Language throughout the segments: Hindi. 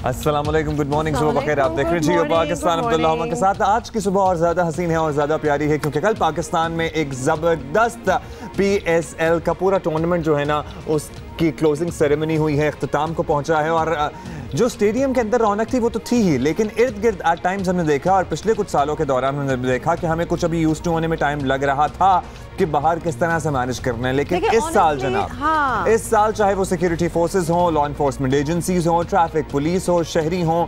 अस्सलाम वालेकुम, गुड मॉर्निंग, सुबह बखैर। आप देख रहे हैं जियो पाकिस्तान, अब्दुल्ला के साथ। आज की सुबह और ज़्यादा हसीन है और ज़्यादा प्यारी है क्योंकि कल पाकिस्तान में एक ज़बरदस्त PSL का पूरा टूर्नामेंट जो है ना उसकी क्लोजिंग सेरेमनी हुई है, इख्तिताम को पहुंचा है। और जो स्टेडियम के अंदर रौनक थी वो तो थी ही, लेकिन इर्द गिर्द एट टाइम्स हमने देखा और पिछले कुछ सालों के दौरान हमने देखा कि हमें कुछ अभी यूज्ड टू होने में टाइम लग रहा था कि बाहर किस तरह से मैनेज करना है। लेकिन इस साल जनाब, इस साल चाहे वो सिक्योरिटी फोर्सेस हों, लॉ एनफोर्समेंट एजेंसीज हों, ट्रैफिक पुलिस हो, शहरी हों,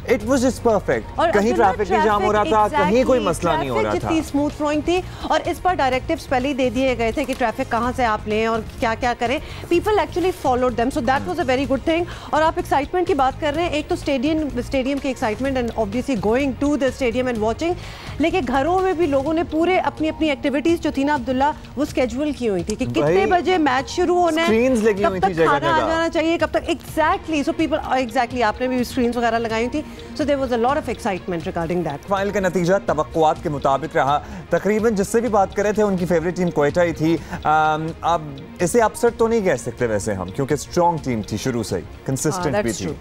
इट वाज जस्ट परफेक्ट। कहीं ट्रैफिक नहीं जाम हो रहा था, कहीं कोई मसला नहीं हो रहा था। जितनी स्मूथ फ्लोइंग थी और इस पर डायरेक्टिव्स पहले ही दे दिए गए थे कि ट्रैफिक कहां से आप लें और क्या क्या करें। People actually followed them, so that was a very good thing. और आप एक्साइटमेंट की बात कर रहे हैं, एक तो स्टेडियम की excitement and obviously going to the stadium and watching, लेकिन घरों में भी लोगों ने पूरे अपनी अपनी एक्टिविटीज जो थी ना अब्दुल्ला, वो स्केड्यूल की हुई थी कि कितने बजे मैच शुरू होना है, कब तक खाना आ जाना चाहिए, कब तक एग्जैक्टली। सो पीपल एग्जैक्टली, आपने भी स्क्रीन्स वगैरह लगाई थी, so there was a lot of excitement regarding that. Final का नतीजा तवक्कुआत के मुताबिक रहा। तकरीबन जिससे भी बात कर रहे थे उनकी फेवरेट टीम क्वेटा ही थी। अब इसे अपसेट तो नहीं कह सकते वैसे हम, क्योंकि स्ट्रॉन्ग टीम थी शुरू से ही, कंसिस्टेंट भी थी।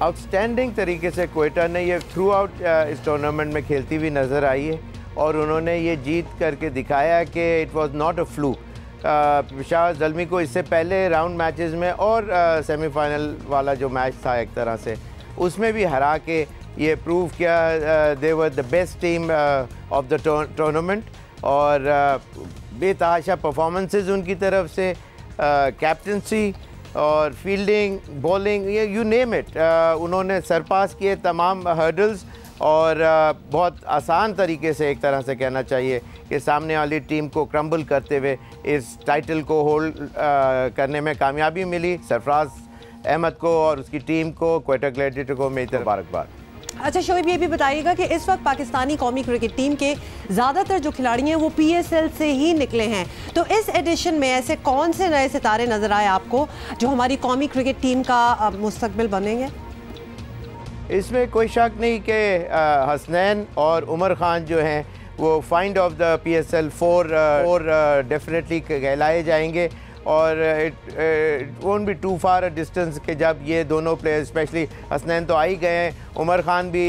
आउटस्टैंडिंग तरीके से क्वेटा ने ये थ्रू आउट इस टूर्नामेंट में खेलती हुई नज़र आई है और उन्होंने ये जीत करके दिखाया कि it was not a flu. Peshawar Zalmi को इससे पहले राउंड मैचेस में और सेमीफाइनल वाला जो मैच था एक तरह से, उसमें भी हरा के ये प्रूव किया they were the best team of the tournament. और बेतहाशा परफॉर्मेंसेस उनकी तरफ से, कैप्टनसी और फील्डिंग, बॉलिंग, ये यू नेम इट, उन्होंने सरपास किए तमाम हर्डल्स और बहुत आसान तरीके से, एक तरह से कहना चाहिए कि सामने वाली टीम को क्रम्बल करते हुए इस टाइटल को होल्ड करने में कामयाबी मिली। सरफराज अहमद को और उसकी टीम को, क्वेटा ग्लैडिएटर को मेरी मुबारकबाद। अच्छा शोएब, ये भी बताइएगा कि इस वक्त पाकिस्तानी कौमी क्रिकेट टीम के ज़्यादातर जो खिलाड़ी हैं वो PSL से ही निकले हैं, तो इस एडिशन में ऐसे कौन से नए सितारे नज़र आए आपको जो हमारी कौमी क्रिकेट टीम का मुस्तकबिल बनेंगे? इसमें कोई शक नहीं कि हसनैन और उमर खान जो हैं वो find of the PSL 4 definitely कहलाए जाएंगे। और it won't be too far a distance कि जब ये दोनों प्लेयर्स, स्पेशली हसनैन तो आ ही गए हैं, उमर खान भी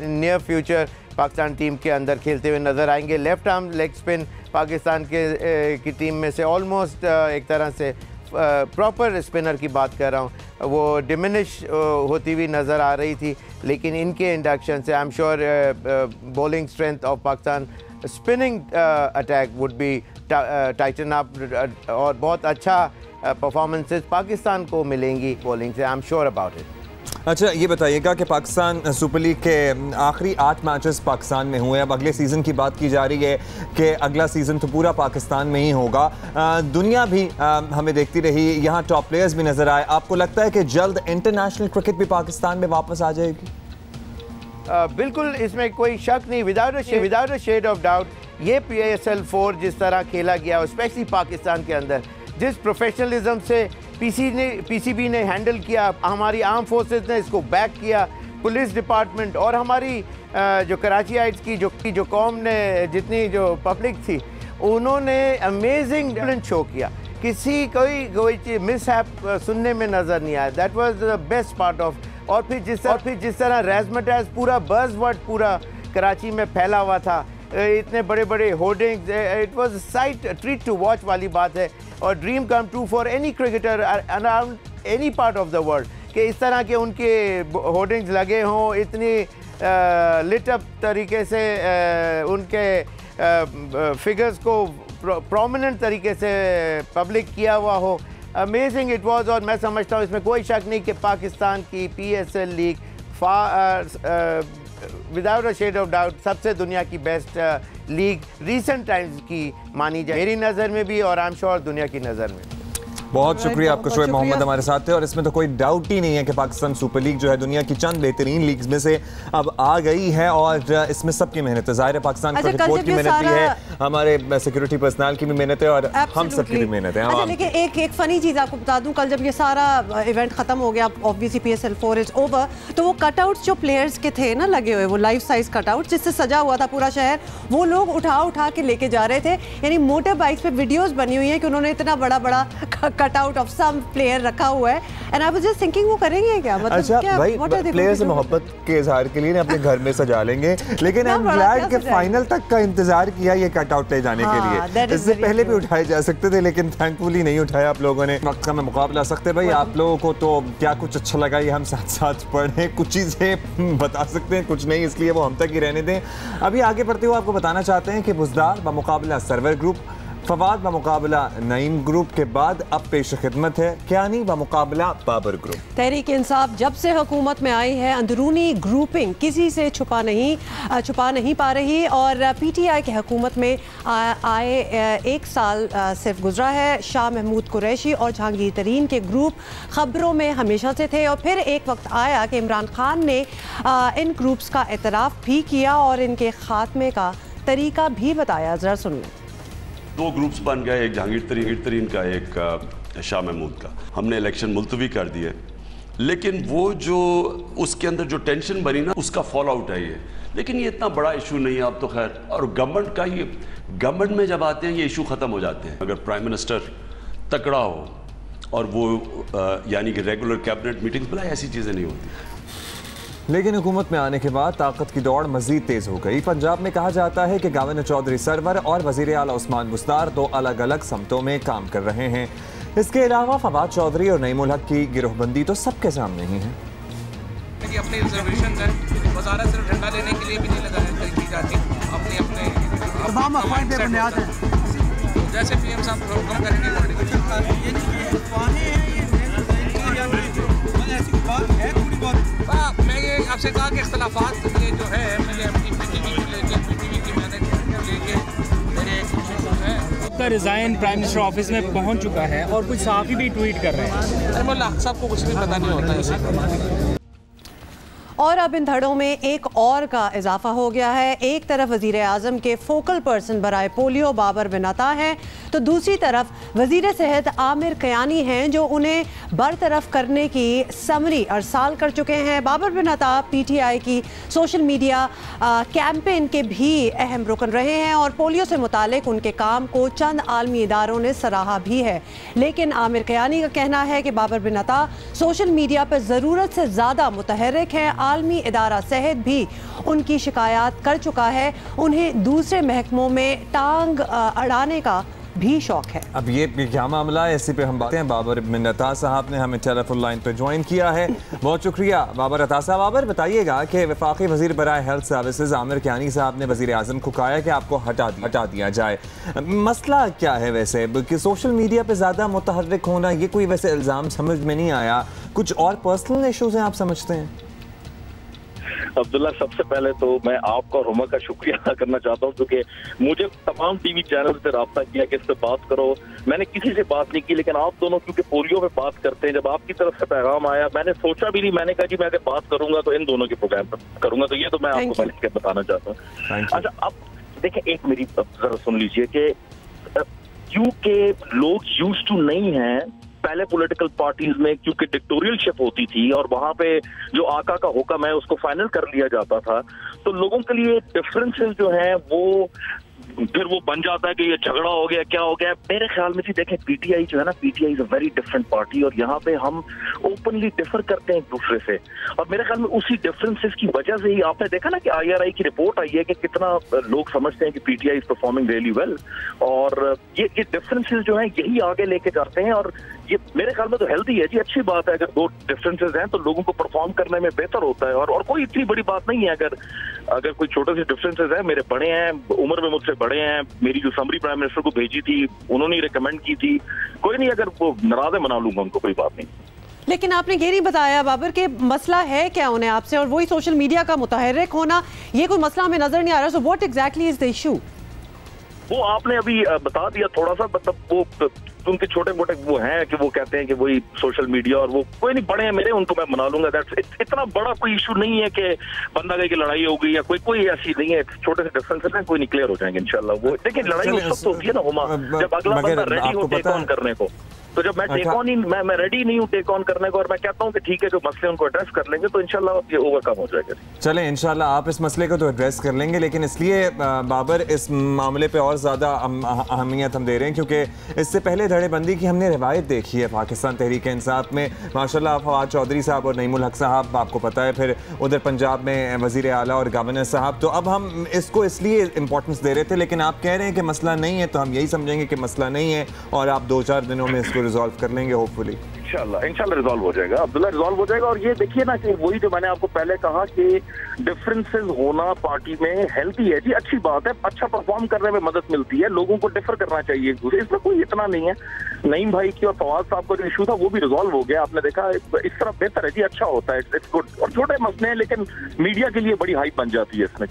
नियर फ्यूचर पाकिस्तान टीम के अंदर खेलते हुए नज़र आएंगे। Left arm leg spin Pakistan की टीम में से ऑलमोस्ट एक तरह से प्रॉपर स्पिनर की बात कर रहा हूँ, वो डिमिनिश होती हुई नज़र आ रही थी, लेकिन इनके इंडक्शन से I am sure bowling strength of Pakistan spinning attack would be Titan up और बहुत अच्छा परफॉर्मेंसेस पाकिस्तान को मिलेंगी बॉलिंग से, I am sure about it. अच्छा ये बताइएगा कि पाकिस्तान सुपर लीग के आखिरी 8 मैचेस पाकिस्तान में हुए, अब अगले सीज़न की बात की जा रही है कि अगला सीज़न तो पूरा पाकिस्तान में ही होगा। दुनिया भी हमें देखती रही, यहाँ टॉप प्लेयर्स भी नज़र आए। आपको लगता है कि जल्द इंटरनेशनल क्रिकेट भी पाकिस्तान में वापस आ जाएगी? बिल्कुल, इसमें कोई शक नहीं, without a shade of doubt. ये PSL 4 जिस तरह खेला गया, स्पेशली पाकिस्तान के अंदर, जिस प्रोफेशनलिज्म से PCB ने हैंडल किया, हमारी आर्म फोर्सेस ने इसको बैक किया, पुलिस डिपार्टमेंट और हमारी जो कराचीइट्स की जो कौम ने, जितनी जो पब्लिक थी, उन्होंने अमेजिंग टैलेंट शो किया। किसी कोई मिसहैप सुनने में नज़र नहीं आया। That was the best part of. और फिर जिस तरह रैज़मटाइज पूरा बज़वर्ड पूरा कराची में फैला हुआ था, इतने बड़े बड़े hoardings, it was sight treat to watch वाली बात है और dream come true for any cricketer around any part of the world कि इस तरह के उनके होर्डिंग्स लगे हों, इतनी लिट अप तरीके से उनके फिगर्स को प्रोमिनेंट तरीके से पब्लिक किया हुआ हो। Amazing it was. और मैं समझता हूँ इसमें कोई शक नहीं कि पाकिस्तान की PSL league without a shade of doubt सबसे दुनिया की बेस्ट लीग रीसेंट टाइम्स की मानी जाए, मेरी नज़र में भी और आई एम श्योर दुनिया की नज़र में। बहुत शुक्रिया आपको शोएब मोहम्मद हमारे साथ थे। और इसमें तो कोई डाउट ही नहीं है कि पाकिस्तान सुपर लीग जो है दुनिया की चंद बेहतरीन लीग्स में से अब आ गई है और इसमें सबकी मेहनत है। ज़ाहिर है पाकिस्तान क्रिकेट बोर्ड की मेहनत भी है, हमारे सिक्योरिटी पर्सनल की भी मेहनत है और हम सबकी भी मेहनत है। अच्छा, लेकिन एक फ़नी चीज़ आपको बता दूं, कल जब ये सारा इवेंट ख़त्म हो गया, ऑब्वियसली PSL 4 इज ओवर, तो वो कटआउट्स जो प्लेयर्स के थे ना लगे हुए, वो लाइफ साइज कटआउट जिससे सजा हुआ था पूरा शहर, वो लोग उठा के लेके जा रहे थे। यानी मोटर बाइक्स पे वीडियोस बनी हुई हैं कि उन्होंने इतना बड़ा कटआउट ऑफ सम प्लेयर रखा हुआ है and I was just thinking वो करेंगे क्या, मतलब अच्छा क्या भाई प्लेयर से मोहब्बत के इजहार के लिए अपने घर में सजा लेंगे, लेकिन आई एम ग्लैड कि फाइनल तक का इंतजार किया ये कटआउट ले जाने के लिए। इससे पहले भी उठाए जा सकते थे लेकिन थैंकफुली नहीं उठाया आप लोगों ने। वक्त का मैं मुकाबला सकते भाई, आप लोगों को तो क्या कुछ अच्छा लगा ये हम साथ साथ पढ़े, कुछ चीजें बता सकते हैं कुछ नहीं, इसलिए वो हम तक ही रहने दें। अभी आगे बढ़ते हुए आपको बताना चाहते हैं कि बुज़दार बमुकाबला सरवर ग्रुप, फवाद बमुकाबला नईम ग्रुप के बाद अब पेश खिदमत है कियानी बमुकाबला बाबर ग्रुप। तहरीक इंसाफ जब से हुकूमत में आई है अंदरूनी ग्रुपिंग किसी से छुपा नहीं पा रही और पीटीआई की हुकूमत में आए 1 साल सिर्फ गुजरा है। शाह महमूद कुरैशी और जहांगीर तरीन के ग्रुप खबरों में हमेशा से थे और फिर एक वक्त आया कि इमरान खान ने इन ग्रुप्स का एतराफ़ भी किया और इनके खात्मे का तरीका भी बताया। ज़रा सुनिए। 2 ग्रुप्स बन गए, एक जहांगीर तरीन का, एक शाह महमूद का। हमने इलेक्शन मुलतवी कर दिए, लेकिन वो जो उसके अंदर जो टेंशन बनी ना उसका फॉल आउट है ये। लेकिन ये इतना बड़ा इशू नहीं है अब तो खैर, और गवर्नमेंट का ये गवर्नमेंट में जब आते हैं ये इशू ख़त्म हो जाते हैं। अगर प्राइम मिनिस्टर तकड़ा हो और वो यानी कि रेगुलर कैबिनेट मीटिंग्स बुलाए, ऐसी चीज़ें नहीं होती। लेकिन हुकूमत में आने के बाद ताकत की दौड़ मजीद तेज हो गई। पंजाब में कहा जाता है कि गवर्नर चौधरी सरवर और वजीर आला उस्मान बुज़दार 2 अलग अलग समतों में काम कर रहे हैं। इसके अलावा फवाद चौधरी और नईमुल हक की गिरोहबंदी तो सबके सामने ही है। अपने रिजर्वेशन है, वज़ारत सिर्फ झंडा लेने के लिए भी नहीं लगाया की जाती, अपने तमाम अक़वाम पे बुनियाद है। जैसे पीएम साहब हुक्म करेंगे मैं ये आपसे कहा कि इख्तलाफात ये जो है मैंने अपनी पीटीवी को लेके पीटीवी की मैनेजमेंट को लेके मेरे एक रिजाइन प्राइम मिनिस्टर ऑफिस में पहुंच चुका है और कुछ सहाफ़ी भी ट्वीट कर रहे हैं। अल्लाह सबको कुछ भी पता नहीं होता इसे। और अब इन धड़ों में एक और का इजाफा हो गया है। एक तरफ वज़ीर आज़म के फोकल पर्सन बराए पोलियो बाबर बिन अता हैं तो दूसरी तरफ वज़ीर सेहत आमिर कियानी हैं जो उन्हें बरतरफ करने की समरी अरसाल कर चुके हैं। बाबर बिन अता पीटीआई की सोशल मीडिया कैंपेन के भी अहम रुकन रहे हैं और पोलियो से मुतालिक उनके काम को चंद आलमी इदारों ने सराहा भी है। लेकिन आमिर कियानी का कहना है कि बाबर बिन अता सोशल मीडिया पर ज़रूरत से ज़्यादा मुतहर्रिक हैं। आलमी इदारा सेहत भी उनकी शिकायत कर चुका है, उन्हें दूसरे महकमों में टांग अड़ाने का भी शौक है। अब ये क्या मामला है, इसी पे हम बातें हैं। बाबर बिन अता साहब ने हमें टेलीफोन लाइन पे ज्वाइन किया है, बहुत शुक्रिया बाबर अता साहब। बाबर बताइएगा कि वफाकी वजीर बराए हेल्थ सर्विसेज आमिर कियानी साहब ने वजीर आज़म को कहा है कि आपको हटा दिया जाए। मसला क्या है वैसे कि सोशल मीडिया पे ज़्यादा मुतहर्रिक होना, ये कोई वैसे इल्ज़ाम समझ में नहीं आया, कुछ और पर्सनल इशूज़ हैं आप समझते हैं? अब्दुल्ला, सबसे पहले तो मैं आपका और हुमा का शुक्रिया अदा करना चाहता हूँ क्योंकि मुझे तमाम टीवी चैनल से रब्ता किया कि इससे बात करो। मैंने किसी से बात नहीं की, लेकिन आप दोनों क्योंकि पोलियो पे बात करते हैं, जब आपकी तरफ से पैगाम आया मैंने सोचा भी नहीं, मैंने कहा जी मैं अगर बात करूंगा तो इन दोनों के प्रोग्राम पर करूंगा। तो ये तो मैं आपको पहले बताना चाहता हूँ। अच्छा, अब देखिए एक मेरी जरा सुन लीजिए कि क्योंकि लोग यूज्ड टू नहीं है पहले पॉलिटिकल पार्टीज में, क्योंकि डिक्टोरियलशिप होती थी और वहां पे जो आका का हुक्म है उसको फाइनल कर लिया जाता था, तो लोगों के लिए डिफरेंसेस जो हैं वो फिर वो बन जाता है कि ये झगड़ा हो गया, क्या हो गया। मेरे ख्याल में जी देखें, पीटीआई जो है ना, PTI is a very different party और यहाँ पे हम ओपनली डिफर करते हैं एक दूसरे से, और मेरे ख्याल में उसी डिफरेंसेस की वजह से ही आपने देखा ना कि आईआरआई की रिपोर्ट आई है कि कितना लोग समझते हैं कि PTI is performing really well, और ये डिफरेंसेस जो है यही आगे लेके जाते हैं और ये मेरे ख्याल में तो हेल्दी है जी, अच्छी बात है। अगर 2 डिफरेंसेस हैं तो लोगों को परफॉर्म करने में बेहतर होता है और कोई इतनी बड़ी बात नहीं है। अगर कोई छोटे से डिफरेंसेस हैं, मेरे बड़े हैं, उम्र में मुझसे बड़े हैं, मेरी जो समरी प्राइम मिनिस्टर को भेजी थी उन्होंने रिकमेंड की थी, कोई नहीं, अगर वो नाराज है मना लूंगा उनको, कोई बात नहीं। लेकिन आपने ये नहीं बताया बाबर के मसला है क्या उन्हें आपसे, और वही सोशल मीडिया का मुतहर्रिक होना, ये कोई मसला हमें नजर नहीं आ रहा। So what exactly is the issue? वो आपने अभी बता दिया थोड़ा सा, मतलब वो उनके छोटे मोटे वो हैं कि वो कहते हैं कि वही सोशल मीडिया, और वो कोई नहीं, बड़े हैं मेरे, उनको मैं मना लूंगा। इतना बड़ा कोई इशू नहीं है कि बंदा गई की लड़ाई होगी या कोई ऐसी नहीं है, छोटे से डिफरेंसेस हैं, कोई नहीं, क्लियर हो जाएंगे इंशाल्लाह। वो देखिए लड़ाई उस वक्त होगी ना हुमा जब अगला बंदा रेडी हो टेक ऑन करने को। तो जब मैं टेक ऑन ही मैं रेडी नहीं हूँ टेक ऑन करने को, और मैं कहता हूँ कि ठीक है जो मसले उनको एड्रेस कर लेंगे तो इंशाल्लाह ये ओवरकम हो जाएगा। चलें इंशाल्लाह आप इस मसले को तो एड्रेस कर लेंगे, लेकिन इसलिए बाबर इस मामले पे और ज़्यादा अहमियत हम दे रहे हैं क्योंकि इससे पहले धड़ेबंदी की हमने रिवायत देखी है पाकिस्तान तहरीक इंसाफ में। माशाल्लाह फवाद चौधरी साहब और नईमुल हक साहब आपको पता है, फिर उधर पंजाब में वज़ीर आला और गवर्नर साहब। तो अब हम इसको इसलिए इंपॉर्टेंस दे रहे थे, लेकिन आप कह रहे हैं कि मसला नहीं है, तो हम यही समझेंगे कि मसला नहीं है और आप 2-4 दिनों में इसको रिजॉल्व कर लेंगे होपफुली। इंशाल्लाह रिजॉल्व हो जाएगा अब्दुल्ला, रिजॉल्व हो जाएगा। और ये देखिए ना कि वही जो मैंने आपको पहले कहा कि डिफरेंसेस होना पार्टी में हेल्थी है जी, अच्छी बात है, अच्छा परफॉर्म करने में मदद मिलती है, लोगों को डिफर करना चाहिए एक दूसरे, इसमें कोई इतना नहीं है। नईम भाई की और फवाद साहब का जो इशू था वो भी रिजॉल्व हो गया, आपने देखा, इस तरह बेहतर है जी, अच्छा होता है, इट्स गुड। और छोटे मसले हैं लेकिन मीडिया के लिए बड़ी हाइप बन जाती है इसमें।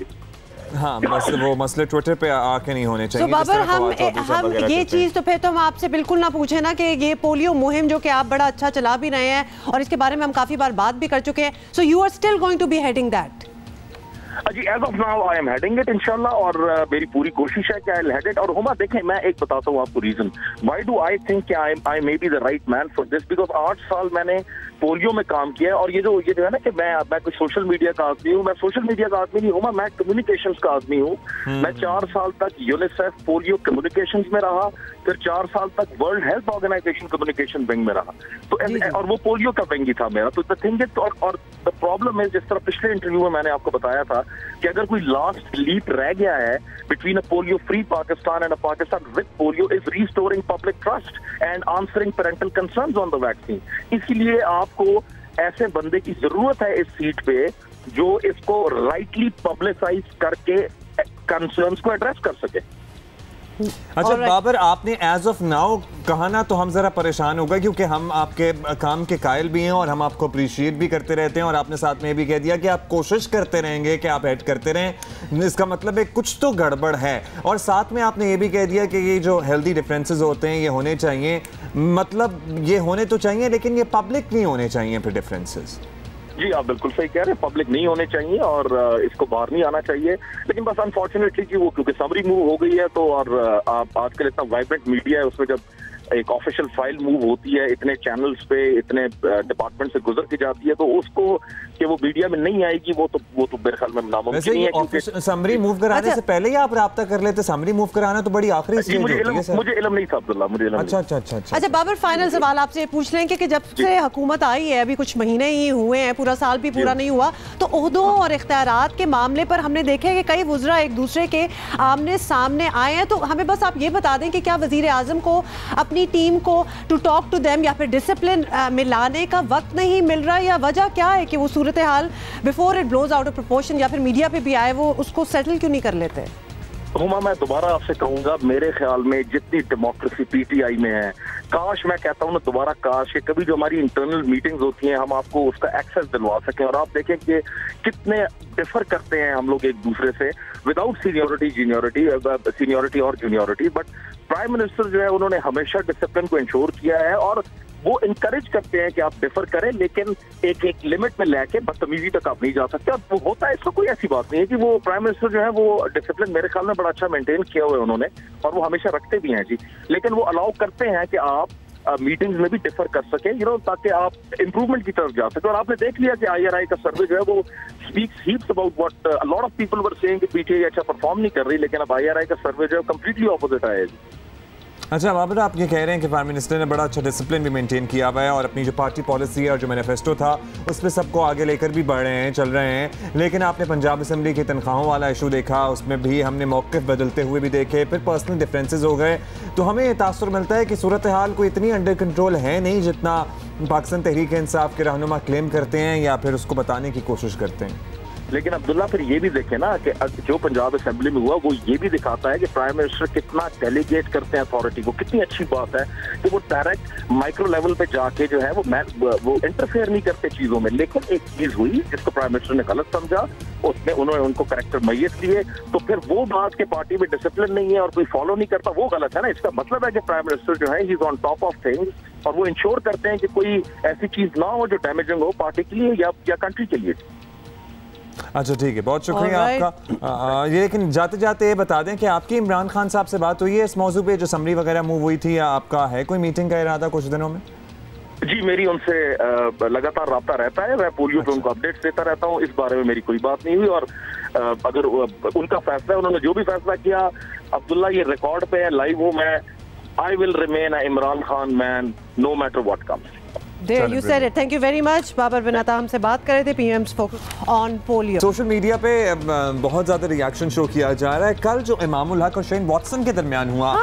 हाँ, बस वो मसले ट्विटर पे आके नहीं होने चाहिए। तो बाबर हम ये चीज तो फिर तो हम आपसे बिल्कुल ना पूछे ना कि ये पोलियो मुहिम जो कि आप बड़ा अच्छा चला भी रहे हैं और इसके बारे में हम काफी बार बात भी कर चुके हैं, so you are still going to be heading that? जी as of now I am heading it इंशाल्लाह, और मेरी पूरी कोशिश है कि आई विल हेड इट। और हुमा देखें, मैं एक बताता हूँ आपको reason why do I think I may be the right man for this, because 8 साल मैंने पोलियो में काम किया है। और ये जो है ना कि मैं कोई सोशल मीडिया का आदमी हूँ, मैं सोशल मीडिया का आदमी नहीं हूँ, मैं कम्युनिकेशंस का आदमी हूँ। मैं 4 साल तक यूनिसेफ पोलियो कम्युनिकेशंस में रहा, फिर 4 साल तक World Health Organization communication wing में रहा, तो और वो पोलियो का विंग ही था मेरा। तो द थिंग इज, और द प्रॉब्लम है, जिस तरह पिछले इंटरव्यू में मैंने आपको बताया था कि अगर कोई लास्ट लीप रह गया है between a polio free Pakistan and a Pakistan with polio is restoring public trust and answering parental concerns on the vaccine. इसीलिए आपको ऐसे बंदे की जरूरत है इस सीट पे जो इसको राइटली पब्लिसाइज करके कंसर्न्स को एड्रेस कर सके। अच्छा बाबर, आपने एज ऑफ नाउ कहा ना, तो हम जरा परेशान हो गए क्योंकि हम आपके काम के कायल भी हैं और हम आपको अप्रिशिएट भी करते रहते हैं, और आपने साथ में भी कह दिया कि आप कोशिश करते रहेंगे कि आप हेड करते रहें। इसका मतलब है कुछ तो गड़बड़ है। और साथ में आपने ये भी कह दिया कि ये जो हेल्दी डिफरेंसेस होते हैं ये होने चाहिए, मतलब ये होने तो चाहिए लेकिन ये पब्लिक नहीं होने चाहिए फिर डिफरेंसेस। जी आप बिल्कुल सही कह रहे हैं, पब्लिक नहीं होने चाहिए और इसको बाहर नहीं आना चाहिए। लेकिन बस अनफॉर्चुनेटली कि वो क्योंकि समरी मूव हो गई है, तो और आप आजकल इतना वाइब्रेंट मीडिया है, उसमें जब एक ऑफिशियल फाइल मूव होती है, इतने चैनल्स पे इतने डिपार्टमेंट से गुजर के जाती है, तो उसको कि वो मीडिया में नहीं आएगी वो तो मेरे ख्याल में नामुमकिन ही है। समरी मूव कराने से पहले ही आप राब्ता कर लेते, समरी मूव कराना तो बड़ी आखिरी स्टेज होती है सर। मुझे इल्म नहीं था अब्दुल्ला, मुझे इल्म। अच्छा बाबर, फाइनल सवाल आपसे पूछ लेंगे कि जब से हुकूमत आई है, अभी कुछ महीने ही हुए हैं, पूरा साल भी पूरा नहीं हुआ, तो ओहदों और इख्तियारात के मामले पर हमने देखे कि कई वुज़रा एक दूसरे के आमने सामने आए हैं। तो हमें बस आप ये बता दें कि क्या वज़ीर आज़म को अपनी टीम को टू टॉक टू देम या फिर डिसिप्लिन में लाने का वक्त नहीं मिल रहा, या वजह क्या है कि वो सूरत हाल before it blows out of proportion या फिर मीडिया पे भी आए वो उसको सेटल क्यों नहीं कर लेते? हुमा, मैं दोबारा आपसे कहूंगा, मेरे ख्याल में जितनी डेमोक्रेसी पीटीआई में है, काश, मैं कहता हूँ ना दोबारा काश, कभी जो हमारी इंटरनल मीटिंग्स होती हैं हम आपको उसका एक्सेस दिलवा सकें और आप देखें कि कितने डिफर करते हैं हम लोग एक दूसरे से विदाउट सीनियोरिटी और जूनियोरिटी। बट प्राइम मिनिस्टर जो है उन्होंने हमेशा डिसिप्लिन को इंश्योर किया है और वो इनकरेज करते हैं कि आप डिफर करें, लेकिन एक लिमिट में लेके बदतमीजी तक आप नहीं जा सकते। और वो होता है, इसका कोई ऐसी बात नहीं है कि वो प्राइम मिनिस्टर जो है वो डिसिप्लिन मेरे ख्याल में बड़ा अच्छा मेंटेन किया हुआ है उन्होंने, और वो हमेशा रखते भी हैं जी। लेकिन वो अलाउ करते हैं कि आप मीटिंग्स में भी डिफर कर सके, ताकि आप इंप्रूवमेंट की तरफ जा सके। और आपने देख लिया कि IRI का सर्वे जो है वो speaks heaps about what a lot of people were saying कि पीटीआई अच्छा परफॉर्म नहीं कर रही, लेकिन अब IRI का सर्वे जो है कंप्लीटली ऑपोजिट आया है। अच्छा बाबर, आप ये कह रहे हैं कि प्राइम मिनिस्टर ने बड़ा अच्छा डिसिप्लिन भी मेंटेन किया हुआ है और अपनी जो पार्टी पॉलिसी है और जो मैनिफेस्टो था उस पर सबको आगे लेकर भी बढ़ रहे हैं, चल रहे हैं। लेकिन आपने पंजाब असम्बली की तनख्वाहों वाला इशू देखा, उसमें भी हमने मौक़िफ़ बदलते हुए भी देखे, फिर पर्सनल डिफरेंसेस हो गए। तो हमें ये तासुर मिलता है कि सूरत हाल कोई इतनी अंडर कंट्रोल है नहीं जितना पाकिस्तान तहरीक इंसाफ के रहनुमा क्लेम करते हैं या फिर उसको बताने की कोशिश करते हैं। लेकिन अब्दुल्ला फिर ये भी देखे ना कि जो पंजाब असेंबली में हुआ वो ये भी दिखाता है कि प्राइम मिनिस्टर कितना डेलीगेट करते हैं अथॉरिटी को। कितनी अच्छी बात है कि वो डायरेक्ट माइक्रो लेवल पे जाके जो है वो इंटरफेयर नहीं करते चीजों में। लेकिन एक चीज हुई जिसको प्राइम मिनिस्टर ने गलत समझा, उसमें उन्होंने उनको करेक्टर मैयत लिए, तो फिर वो बात के पार्टी में डिसिप्लिन नहीं है और कोई फॉलो नहीं करता, वो गलत है ना। इसका मतलब है कि प्राइम मिनिस्टर जो है he is on top of things और वो इंश्योर करते हैं कि कोई ऐसी चीज ना हो जो डैमेजिंग हो पार्टी के लिए या कंट्री के लिए। अच्छा ठीक है, बहुत शुक्रिया आपका। ये लेकिन जाते जाते ये बता दें कि आपकी इमरान खान साहब से बात हुई है इस मौजू पे, जो समरी वगैरह मूव हुई थी, या आपका है कोई मीटिंग का इरादा कुछ दिनों में? जी, मेरी उनसे लगातार राब्ता रहता है, मैं पोलियो पे उनको अपडेट्स देता रहता हूँ। इस बारे में मेरी कोई बात नहीं हुई, और अगर उनका फैसला है, उन्होंने जो भी फैसला किया, अब्दुल्ला ये रिकॉर्ड पे है, लाइव हूँ मैं, I will remain a Imran Khan man no matter what comes. There you said it. Thank you very much. Babar बिन अता हमसे बात कर रहे थे, PM's focus on polio. Social media पे बहुत ज्यादा रिएक्शन शो किया जा रहा है। कल जो इमामुल हक और शेन वॉटसन के दरमियान हुआ,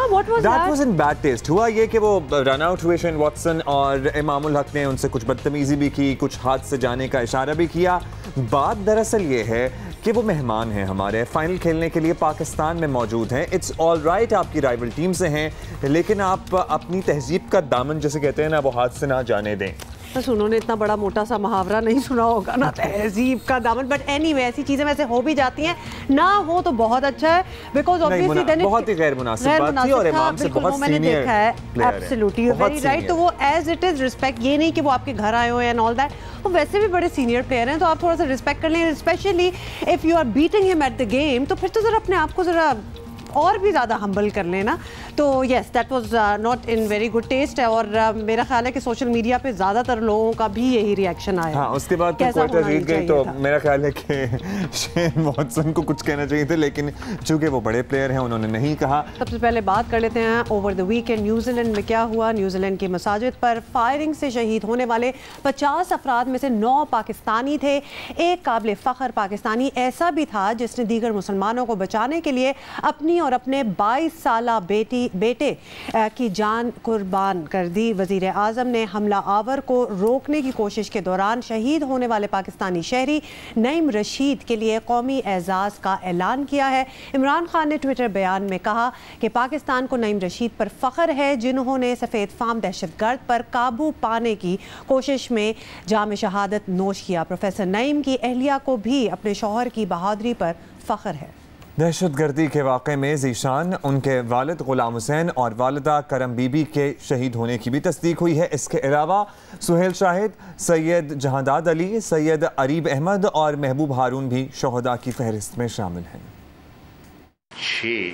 that was in bad taste। हुआ ये कि वो रन आउट हुए शेन वॉटसन, और इमामुल हक ने उनसे कुछ बदतमीजी भी की, कुछ हाथ से जाने का इशारा भी किया। बात दरअसल ये है कि वो मेहमान हैं हमारे, फाइनल खेलने के लिए पाकिस्तान में मौजूद हैं। इट्स ऑल राइट, आपकी राइवल टीम से हैं, लेकिन आप अपनी तहजीब का दामन जिसे कहते हैं ना, वो हाथ से ना जाने दें। बस उन्होंने इतना बड़ा मोटा सा मुहावरा नहीं सुना होगा ना, तहजीब का दामन, बट एनीवे ऐसी चीजें वैसे हो भी जाती हैं, ना हो तो बहुत अच्छा है, बिकॉज ऑब्वियसली देन बहुत ही गैर मुनासिब बात थी, और इमाम से बहुत सीनियर देखा है। Absolutely you very right. तो वो एज इट इज रिस्पेक्ट, ये नहीं कि वो आपके घर आए हो एंड ऑल दैट, वो वैसे भी बड़े सीनियर प्लेयर हैं, तो आप थोड़ा सा रिस्पेक्ट कर लें, specially if you are beating him at the game, तो फिर तो जरा अपने आप को जरा और भी ज़्यादा हम्बल कर लेना। तो yes, that was not in very good taste, और मेरा ख्याल है कि सोशल मीडिया पे ज़्यादातर लोगों का भी यही रिएक्शन आया। हाँ, उसके बाद तो क्वेटा जीत गई, तो मेरा ख्याल है कि शेन वॉटसन को कुछ कहना चाहिए था, लेकिन चूंकि वो बड़े प्लेयर हैं उन्होंने नहीं कहा। सबसे पहले बात कर लेते हैं ओवर द वीकेंड न्यूजीलैंड में क्या हुआ। न्यूजीलैंड की मसाजिद पर फायरिंग से शहीद होने वाले 50 अफराद में से 9 पाकिस्तानी थे। एक काबिल फ़ख्र पाकिस्तानी ऐसा भी था जिसने दीगर मुसलमानों को बचाने के लिए अपनी और अपने 22 साला बेटे की जान कुर्बान कर दी। वज़ीर आज़म ने हमला आवर को रोकने की कोशिश के दौरान शहीद होने वाले पाकिस्तानी शहरी नईम रशीद के लिए कौमी एजाज़ का ऐलान किया है। इमरान खान ने ट्विटर बयान में कहा कि पाकिस्तान को नईम रशीद पर फ़ख्र है, जिन्होंने सफ़ेद फार्म दहशतगर्द पर काबू पाने की कोशिश में जाम शहादत नोश किया। प्रोफेसर नईम की अहलिया को भी अपने शौहर की बहादुरी पर फ़ख्र है। दहशतगर्दी के वाक़े में ज़ीशान, उनके वालिद ग़ुलाम हुसैन और वालिदा करम बीबी के शहीद होने की भी तस्दीक हुई है। इसके अलावा सुहेल शाहिद, सैयद जहादाद अली, सैयद अरीब अहमद और महबूब हारून भी शोहदा की फहरिस्त में शामिल हैं। 6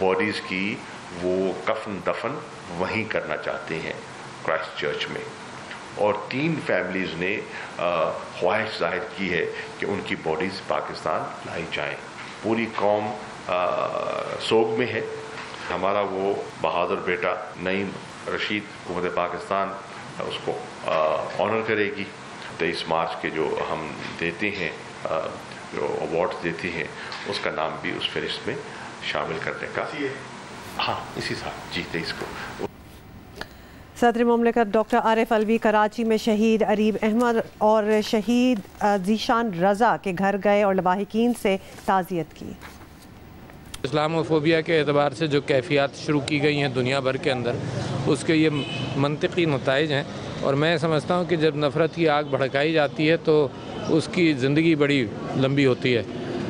बॉडीज़ की वो कफन दफन वहीं करना चाहते हैं क्राइस्ट चर्च में, और 3 फैमिलीज़ ने ख्वाहिश जाहिर की है कि उनकी बॉडीज़ पाकिस्तान लाई जाएं। पूरी कौम सोग में है। हमारा वो बहादुर बेटा नईम रशीद, हुकूमत पाकिस्तान उसको ऑनर करेगी। 23 मार्च के जो हम देते हैं, जो अवार्ड्स देते हैं, उसका नाम भी उस फहरिस्त में शामिल करने का, हाँ इसी साल जी 23 को। सदर मुमलिकत डॉक्टर आरिफ अलवी कराची में शहीद अरीब अहमद और शहीद ज़ीशान रज़ा के घर गए और लवाहिकीन से ताज़ियत की। इस्लामोफोबिया के एतबार से जो कैफियत शुरू की गई हैं दुनिया भर के अंदर, उसके ये मंतिकी नताइज हैं, और मैं समझता हूँ कि जब नफ़रत की आग भड़काई जाती है तो उसकी ज़िंदगी बड़ी लंबी होती है,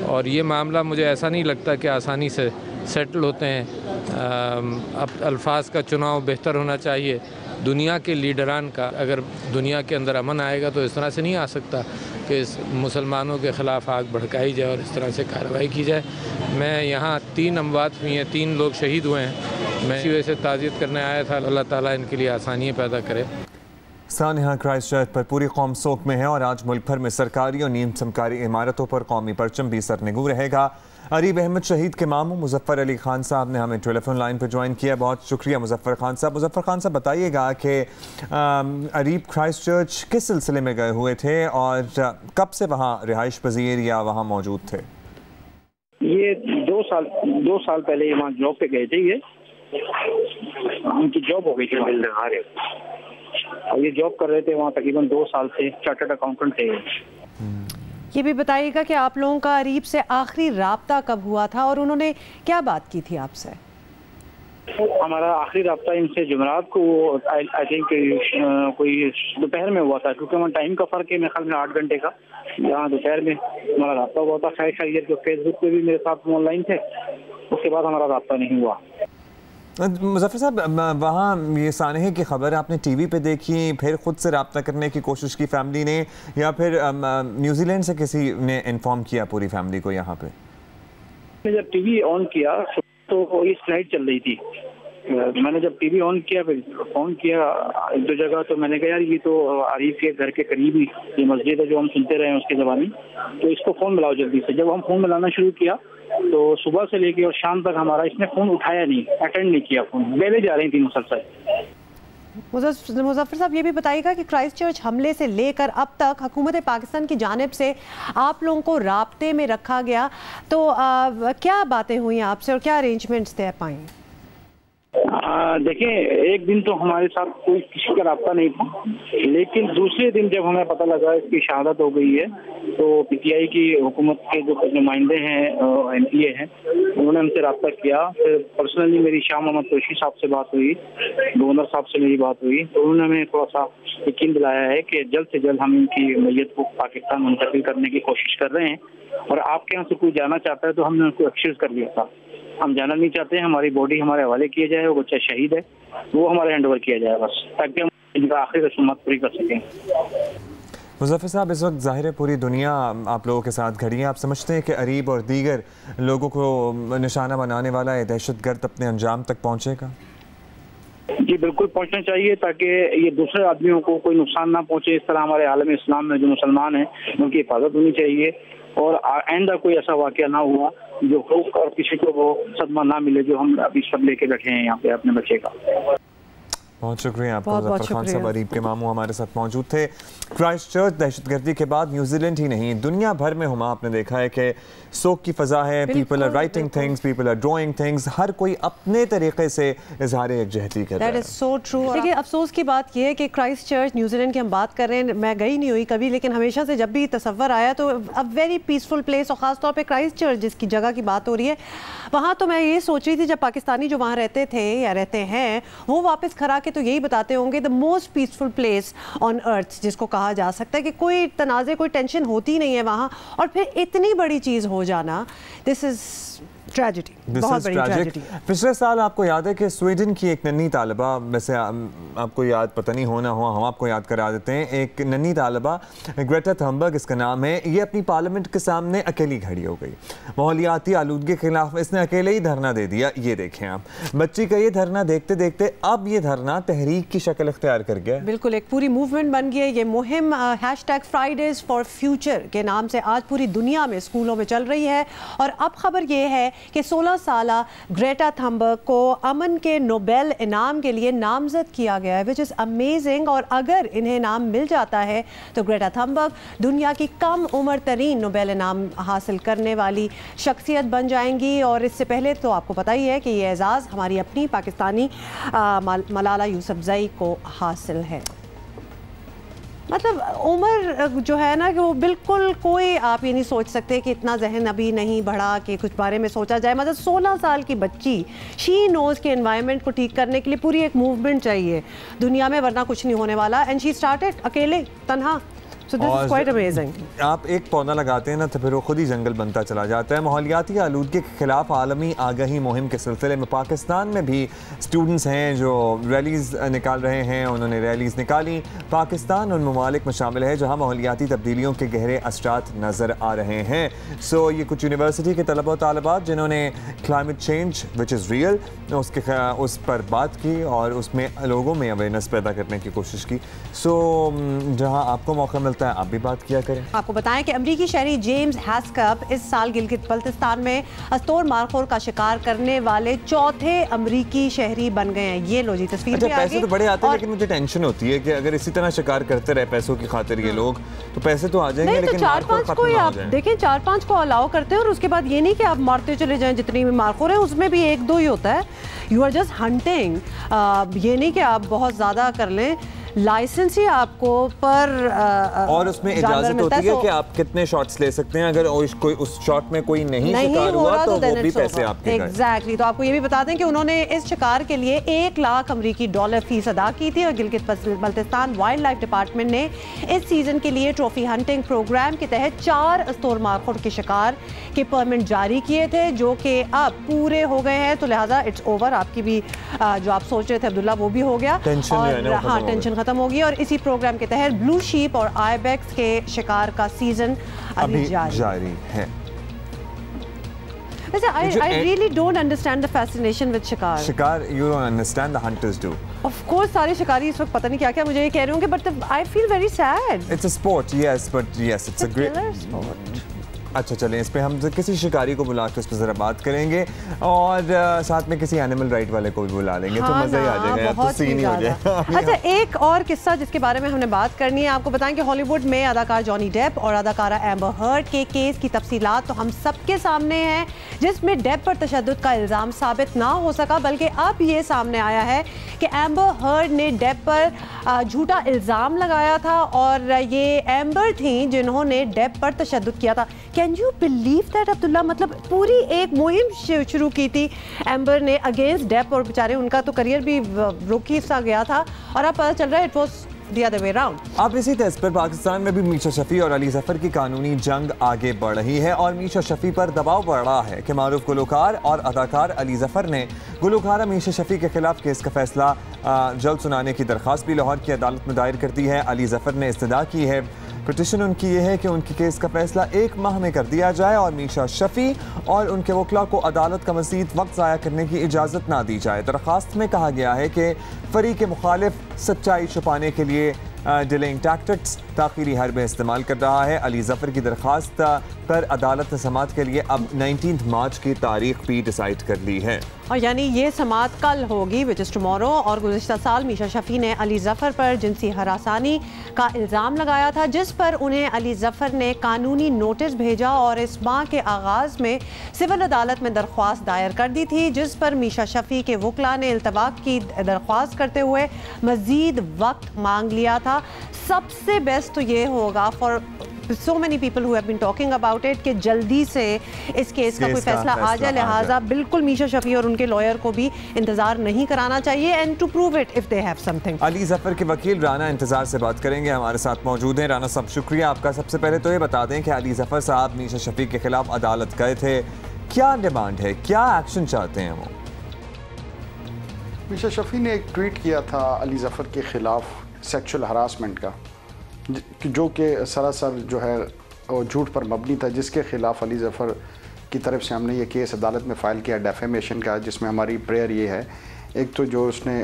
और ये मामला मुझे ऐसा नहीं लगता कि आसानी से सेटल होते हैं। अब अल्फाज का चुनाव बेहतर होना चाहिए। दुनिया के लीडरान का, अगर दुनिया के अंदर अमन आएगा तो इस तरह से नहीं आ सकता कि इस मुसलमानों के ख़िलाफ़ आग भड़काई जाए और इस तरह से कार्रवाई की जाए। मैं यहाँ 3 अमवात हुई हैं, 3 लोग शहीद हुए हैं। मैं इसी वजह से ताज़ियत करने आया था। अल्लाह ताला इनके लिए आसानियाँ पैदा करे। सानिया क्राइस्ट चर्च पर पूरी कौम सोक में है, और आज मुल्क भर में सरकारी और नीम सरकारी इमारतों पर कौमी परचम भी सरनिगू रहेगा। अरीब अहमद शहीद के मामू मुजफ्फर अली खान साहब ने हमें टेलीफोन लाइन पर ज्वाइन किया। बहुत शुक्रिया मुजफ्फर खान साहब। मुजफ्फर खान साहब, बताइएगा कि अरीब क्राइस्ट चर्च किस सिलसिले में गए हुए थे और कब से वहाँ रिहाइश पजीर या वहाँ मौजूद थे? ये 2 साल पहले ये वहाँ जॉब पे गए थे। ये उनकी जॉब हो गई थी और ये जॉब कर रहे थे वहाँ तकरीबन 2 साल से, चार्टर्ड अकाउंटेंट थे। ये भी बताइएगा कि आप लोगों का अरीब से आखिरी राब्ता कब हुआ था और उन्होंने क्या बात की थी आपसे? हमारा आखिरी राब्ता इनसे जुमेरात को आई थिंक कोई दोपहर में हुआ था, क्योंकि वहाँ टाइम का फ़र्क है, मेरे ख्याल में 8 घंटे का। यहाँ दोपहर में हमारा राब्ता हुआ था। खैरियत के फेसबुक पे भी मेरे साथ ऑनलाइन थे। उसके बाद हमारा राब्ता नहीं हुआ। मुज़फ़्फ़र साहब, वहाँ ये सानहे की खबर आपने टीवी पे देखी, फिर ख़ुद से रब्ता करने की कोशिश की फैमिली ने, या फिर न्यूजीलैंड से किसी ने इन्फॉर्म किया पूरी फैमिली को यहाँ पे? मैंने जब टीवी ऑन किया तो ये फ्लाइट चल रही थी। मैंने जब टीवी ऑन किया, फिर फ़ोन किया एक दो जगह, तो मैंने कहा यार ये तो आरिफ के घर के करीब ही ये मस्जिद है जो हम सुनते रहे हैं उसके ज़बानी, तो इसको फ़ोन मिलाओ जल्दी से। जब हम फ़ोन मिलाना शुरू किया तो सुबह से लेके और शाम तक हमारा इसने फ़ोन उठाया नहीं, अटेंड नहीं किया, फ़ोन बेले जा रही थी मुसलसल। मुज़फ़्फ़र साहब, ये भी बताइएगा कि क्राइस्ट चर्च हमले से लेकर अब तक हुकूमत पाकिस्तान की जानिब से आप लोगों को राब्ते में रखा गया, तो क्या बातें हुई आपसे और क्या अरेंजमेंट्स थे पाए? देखिए, एक दिन तो हमारे साथ कोई किसी का राब्ता नहीं था, लेकिन दूसरे दिन जब हमें पता लगा इसकी शहादत हो गई है तो पीटीआई की हुकूमत के जो नुमाइंदे हैं, एमपीए हैं, उन्होंने हमसे रब्ता किया। फिर पर्सनली मेरी शाह मोहम्मद तोशी साहब से बात हुई, गवर्नर साहब से मेरी बात हुई, तो उन्होंने हमें थोड़ा सा यकीन दिलाया है कि जल्द से जल्द हम इनकी मैयत को पाकिस्तान मुंतकिल करने की कोशिश कर रहे हैं। और आपके यहाँ से कोई जाना चाहता है तो हमने उनको एक्सक्यूज कर दिया था, हम जाना नहीं चाहते हैं, हमारी बॉडी हमारे हवाले किया जाए, वो बच्चा शहीद है वो हमारे हैंड ओवर किया जाए बस, ताकि हम इनका आखिरी रसूमात पूरी कर सकें। मुज़फ़्फ़र साहब, इस वक्त ज़ाहिर है पूरी दुनिया आप लोगों के साथ खड़ी है। आप समझते हैं कि अरीब और दीगर लोगों को निशाना बनाने वाला ये दहशतगर्द अपने अंजाम तक पहुँचेगा? जी बिल्कुल पहुंचना चाहिए, ताकि ये दूसरे आदमियों को कोई नुकसान ना पहुंचे। इस तरह हमारे आलम इस्लाम में जो मुसलमान हैं उनकी हिफाजत होनी चाहिए और आइंदा कोई ऐसा वाक़या ना हुआ जो और किसी को वो सदमा ना मिले जो हम अभी सब लेके बैठे हैं यहाँ पे अपने बच्चे का। बहुत शुक्रिया आपका मुज़फ़्फ़र खान साहब, अरीब के मामू हमारे साथ मौजूद थे। क्राइस्ट चर्च दहशतगर्दी के बाद न्यूजीलैंड ही नहीं दुनिया भर में हुमा आपने देखा है कि सोक की फ़ज़ा है, people are writing things, people are drawing things, हर कोई अपने तरीके से इज़हार यकजहती कर रहा है। That is so true. देखिए, अफसोस की बात यह है कि क्राइस्ट चर्च न्यूजीलैंड की हम बात कर रहे हैं, मैं गई नहीं हुई कभी, लेकिन हमेशा से जब भी तसव्वुर आया तो अ वेरी पीसफुल प्लेस, और ख़ास तौर पर क्राइस्ट चर्च जिसकी जगह की बात हो रही है, वहाँ तो मैं ये सोच रही थी जब पाकिस्तानी जो वहाँ रहते थे या रहते हैं वो वापस खरा के तो यही बताते होंगे the most peaceful place on earth, जिसको कहा जा सकता है कि कोई तनाज़े, कोई टेंशन होती नहीं है वहाँ, और फिर इतनी बड़ी चीज़ हो जाना, दिस इज़ ट्रेजेडी, बहुत बड़ी ट्रेजेडी। पिछले साल आपको याद है कि स्वीडन की एक नन्ही तालिबा, वैसे आपको याद पता नहीं होना हुआ, हम आपको याद करा देते हैं, एक नन्ही तालिबा ग्रेटा थंबर्ग इसका नाम है, ये अपनी पार्लियामेंट के सामने अकेली खड़ी हो गई, माहौलियाती आलूदगी के खिलाफ इसने अकेले ही धरना दे दिया। ये देखें आप, बच्ची का ये धरना देखते देखते अब ये धरना तहरीक की शक्ल इख्तियार कर गया, बिल्कुल एक पूरी मूवमेंट बन गई है। ये मुहिम #Fridays for Future के नाम से आज पूरी दुनिया में स्कूलों में चल रही है। और अब खबर ये है कि 16 साला ग्रेटा थंबर्ग को अमन के नोबेल इनाम के लिए नामजद किया गया है, विच इज़ अमेजिंग। और अगर इन्हें इनाम मिल जाता है तो ग्रेटा थंबर्ग दुनिया की कम उम्र तरीन नोबेल इनाम हासिल करने वाली शख्सियत बन जाएंगी। और इससे पहले तो आपको पता ही है कि ये एजाज़ हमारी अपनी पाकिस्तानी मलाला यूसुफजई को हासिल है। मतलब उम्र जो है ना कि वो बिल्कुल कोई, आप ये नहीं सोच सकते कि इतना जहन अभी नहीं बढ़ा कि कुछ बारे में सोचा जाए। मतलब 16 साल की बच्ची, शी नोज़ के एनवायरनमेंट को ठीक करने के लिए पूरी एक मूवमेंट चाहिए दुनिया में, वरना कुछ नहीं होने वाला। एंड शी स्टार्टेड अकेले, तन्हा। So this is quite amazing. आप एक पौधा लगाते हैं ना तो फिर वो खुद ही जंगल बनता चला जाता है। माहौलियाती आलूदगी के खिलाफ आलमी आगाही मुहिम के सिलसिले में पाकिस्तान में भी स्टूडेंट्स हैं जो रैलीज़ निकाल रहे हैं। उन्होंने रैलीज़ निकाली। पाकिस्तान उन ममालिक में शामिल है जहाँ माहौलियाती तब्दीलियों के गहरे असरात नज़र आ रहे हैं। सो ये कुछ यूनिवर्सिटी के तलबा तालिबात जिन्होंने climate change which is real उस पर बात की और उसमें लोगों में अवेयरनेस पैदा करने की कोशिश की। सो जहाँ आपको मौका मिलता है आप भी बात किया करें। आपको बताएं कि अमरीकी शहरी जेम्स हैस्कप इस साल गिलगित बल्तिस्तान में अस्तोर मारखोर का शिकार करने वाले चौथे अमरीकी शहरी बन गए हैं। ये लो जी तस्वीर में पैसे तो बड़े आते हैं, लेकिन मुझे टेंशन होती है कि अगर इसी तरह शिकार करते रहे पैसों की खातिर ये लोग, तो पैसे तो आ जाएंगे लेकिन 4-5 को ही आप देखें, 4-5 को अलाउ करते हैं और उसके बाद ये नहीं कि आप मारते चले जाएं। जितनी भी मारखोर है उसमें भी 1-2 ही होता है। यू आर जस्ट हंटिंग, ये नहीं कि आप बहुत ज़्यादा कर लें। लाइसेंस ही आपको पर और उसमें इजाजत होती है कि आप कितने शॉट्स ले सकते हैं। अगर कोई उस शॉट में कोई नहीं शिकार हुआ तो वो भी पैसे आपके गए। एग्जैक्टली। तो आपको ये भी बता दें कि उन्होंने इस शिकार के लिए $1 लाख अमरीकी फीस अदा की थी और Gilgit Baltistan wild life department ने इस सीजन के लिए ट्रॉफी हंटिंग प्रोग्राम के तहत 4 अस्तोरमाखोर के शिकार के परमिट जारी किए थे, जो कि अब पूरे हो गए हैं। तो लिहाजा इट्स ओवर। आपकी भी जो आप सोच रहे थे अब्दुल्ला वो भी हो गया और हाँ टेंशन खत्म होगी। और इसी प्रोग्राम के तहत ब्लू शीप और आइबेक्स के शिकार का सीजन अभी जारी है। I really don't understand the fascination with शिकार। शिकार, you don't understand, the hunters do. Of course, सारे शिकारी इस वक्त पता नहीं क्या-क्या मुझे ये कह रहे होंगे, but I feel very sad. It's a sport, yes, but yes, it's a great sport. अच्छा चलें, इस पे हम किसी शिकारी को बुला के उस पर ज़रा बात करेंगे और साथ में किसी एनिमल राइट वाले को भी बुला लेंगे। हाँ, तो मज़ा ही आ जाएगा, तो सीन ही हो जाएगा। अच्छा, एक और किस्सा जिसके बारे में हमने बात करनी है, आपको बताएं कि हॉलीवुड में अदाकार जॉनी डेप और अदाकारा एम्बर हर्ड के केस की तफसीलात तो हम सबके सामने हैं, जिसमें डेप पर तशद्दुद का इल्ज़ाम साबित ना हो सका, बल्कि अब ये सामने आया है कि एम्बर हर्ड ने डेप पर झूठा इल्ज़ाम लगाया था और ये एम्बर थी जिन्होंने डेप पर तशद्दुद किया था। Can you believe that Abdullah? मतलब पूरी एक मुहिम शुरू की थी एम्बर ने अगेंस्ट डेप और बेचारे उनका तो करियर भी रुकी सा गया था और अब पता चल रहा है it was the other way round। अब इसी तर्ज पर पाकिस्तान में भी मीशा शफी और अली जफर की कानूनी जंग आगे बढ़ रही है और मीशा शफी पर दबाव बढ़ रहा है कि मारूफ गुलकार और अदाकार अली जफर ने गुलकारा मीशा शफी के खिलाफ केस का फैसला जल्द सुनाने की दरख्वास्त भी लाहौर की अदालत में दायर कर दी है। अली जफर ने इस्तदा की है, पिटिशन उनकी ये है कि उनकी केस का फैसला 1 माह में कर दिया जाए और मीशा शफी और उनके वकला को अदालत का मज़ीद वक्त ज़ाया करने की इजाज़त ना दी जाए। दरख्वास्त में कहा गया है कि फरीक मुखालिफ सच्चाई छुपाने के लिए डिलेइंग टैक्टिक्स ताख़ीरी हरबे इस्तेमाल कर रहा है। अली जफर की दरख्वास्त पर अदालत ने समात के लिए अब 19 मार्च की तारीख भी डिसाइड कर ली है और यानी ये समात कल होगी विच इज़ टुमारो। और गुज़िश्ता साल मीशा शफी ने अली जफर पर जिनसी हरासानी का इल्ज़ाम लगाया था, जिस पर उन्हें अली जफर ने कानूनी नोटिस भेजा और इस माह के आगाज़ में सिविल अदालत में दरख्वास्त दायर कर दी थी, जिस पर मीशा शफी के वकला ने इल्तबाक की दरख्वास्त करते हुए मज़ीद वक्त मांग लिया था। सबसे बेस्ट तो ये होगा for so many people who have been talking about it कि जल्दी से इस केस का कोई फैसला आ जाए। लिहाजा बिल्कुल मीशा शफी और उनके लॉयर को भी इंतजार नहीं कराना चाहिए and to prove it if they have something. Ali Zafar के वकील राना इंतजार से बात करेंगे, हमारे साथ मौजूद हैं। राना साहब शुक्रिया आपका। सबसे पहले तो ये बता दें कि अली जफर साहब मीशा शफी के खिलाफ अदालत गए थे, क्या डिमांड है, क्या एक्शन चाहते हैं वो? मीशा शफी ने एक ट्वीट किया था अली जफर के खिलाफ सेक्सुअल हरासमेंट का, जो कि सरासर जो है झूठ पर मबनी था, जिसके खिलाफ अली जफर की तरफ से हमने ये केस अदालत में फ़ाइल किया डेफेमेशन का, जिसमें हमारी प्रेयर ये है, एक तो जो उसने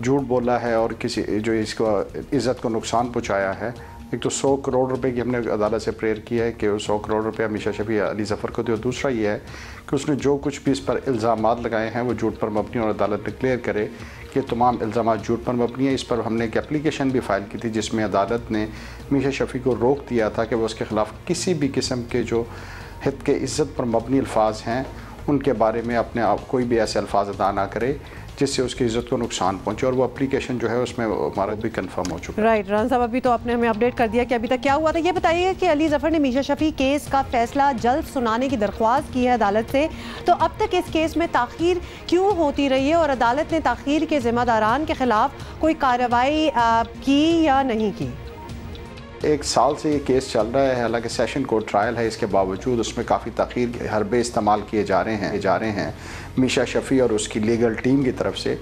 झूठ बोला है और किसी जो इसको इज़्ज़त को नुकसान पहुंचाया है, एक तो 100 करोड़ रुपए की हमने अदालत से प्रेयर की है कि 100 करोड़ रुपया मीशा शफी अली जफर को दे। दूसरा ये है कि उसने जो कुछ भी इस पर इल्ज़ामात लगाए हैं वो झूठ पर मबनी और अदालत ने क्लियर करे कि तमाम इल्ज़ामात झूठ पर मबनी है। इस पर हमने एक एप्लीकेशन भी फ़ाइल की थी जिसमें अदालत ने मीशा शफी को रोक दिया था कि वह उसके ख़िलाफ़ किसी भी किस्म के जो हित के इज़्ज़त पर मबनी अल्फाज हैं उनके बारे में अपने आप कोई भी ऐसे अल्फाज अदा ना करे जिससे उसकी इज़्ज़त को नुकसान पहुंचे, और वो एप्लीकेशन जो है उसमें हमारा भी कंफर्म हो चुका है। राइट राना साहब, अभी तो आपने हमें अपडेट कर दिया कि अभी तक क्या हुआ था। ये बताइए कि अली जफर ने मीशा शफी केस का फैसला जल्द सुनाने की दरख्वास्त की है अदालत से, तो अब तक इस केस में ताख़ीर क्यों होती रही है और अदालत ने ताख़ीर के ज़िम्मेदारान के खिलाफ कोई कार्रवाई की या नहीं की? 1 साल से ये केस चल रहा है, हालांकि सेशन कोर्ट ट्रायल है, इसके बावजूद उसमें काफ़ी ताख़ीर हरबे इस्तेमाल किए जा रहे हैं मीशा शफी और उसकी लीगल टीम की तरफ से।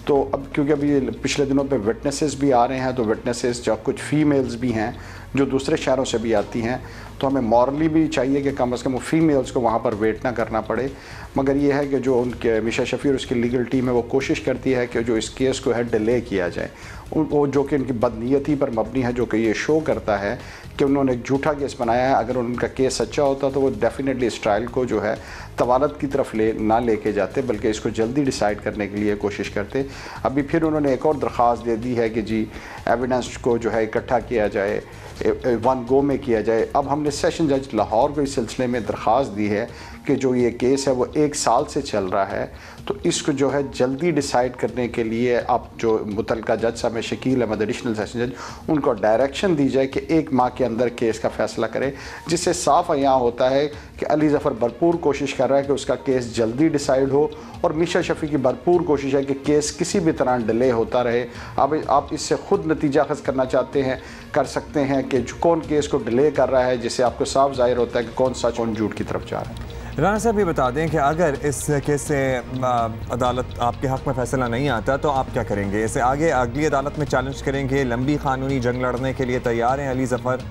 तो अब क्योंकि अभी पिछले दिनों पे विटनेसेस भी आ रहे हैं, तो विटनेसेस जो कुछ फ़ीमेल्स भी हैं जो दूसरे शहरों से भी आती हैं, तो हमें मॉरली भी चाहिए कि कम से कम फ़ीमेल्स को वहाँ पर वेट ना करना पड़े। मगर ये है कि जो उनके मीशा शफी और उसकी लीगल टीम है वो कोशिश करती है कि जो इस केस को है डिले किया जाए, वो जो कि उनकी बदनीयती पर मबनी है, जो कि ये शो करता है कि उन्होंने एक झूठा केस बनाया है। अगर उनका केस सच्चा होता तो वो डेफिनेटली इस ट्रायल को जो है तवालत की तरफ ना लेके जाते, बल्कि इसको जल्दी डिसाइड करने के लिए कोशिश करते। अभी फिर उन्होंने एक और दरख्वास्त दे दी है कि जी एविडेंस को जो है इकट्ठा किया जाए, 1 गो में किया जाए। अब हमने सेशन जज लाहौर को इस सिलसिले में दरख्वास्त दी है कि जो ये केस है वो 1 साल से चल रहा है, तो इसको जो है जल्दी डिसाइड करने के लिए आप जो मुतलका जज साहब है शकील अहमद एडिशनल सेशन जज, उनको डायरेक्शन दी जाए कि 1 माह के अंदर केस का फैसला करें, जिससे साफ यहाँ होता है कि अली ज़फ़र भरपूर कोशिश कर रहा है कि उसका केस जल्दी डिसाइड हो, और मीशा शफ़ी की भरपूर कोशिश है कि केस किसी भी तरह डिले होता रहे। आप इससे ख़ुद नतीजा अख़ज़ करना चाहते हैं, कर सकते हैं कि कौन केस को डिले कर रहा है, जिससे आपको साफ ज़ाहिर होता है कि कौन सच कौन झूठ की तरफ जा रहा है। राना साहब ये बता दें कि अगर इस केस से अदालत आपके हक़ में फ़ैसला नहीं आता तो आप क्या करेंगे? इसे आगे अगली अदालत में चैलेंज करेंगे? लंबी कानूनी जंग लड़ने के लिए तैयार हैं अली ज़फ़र?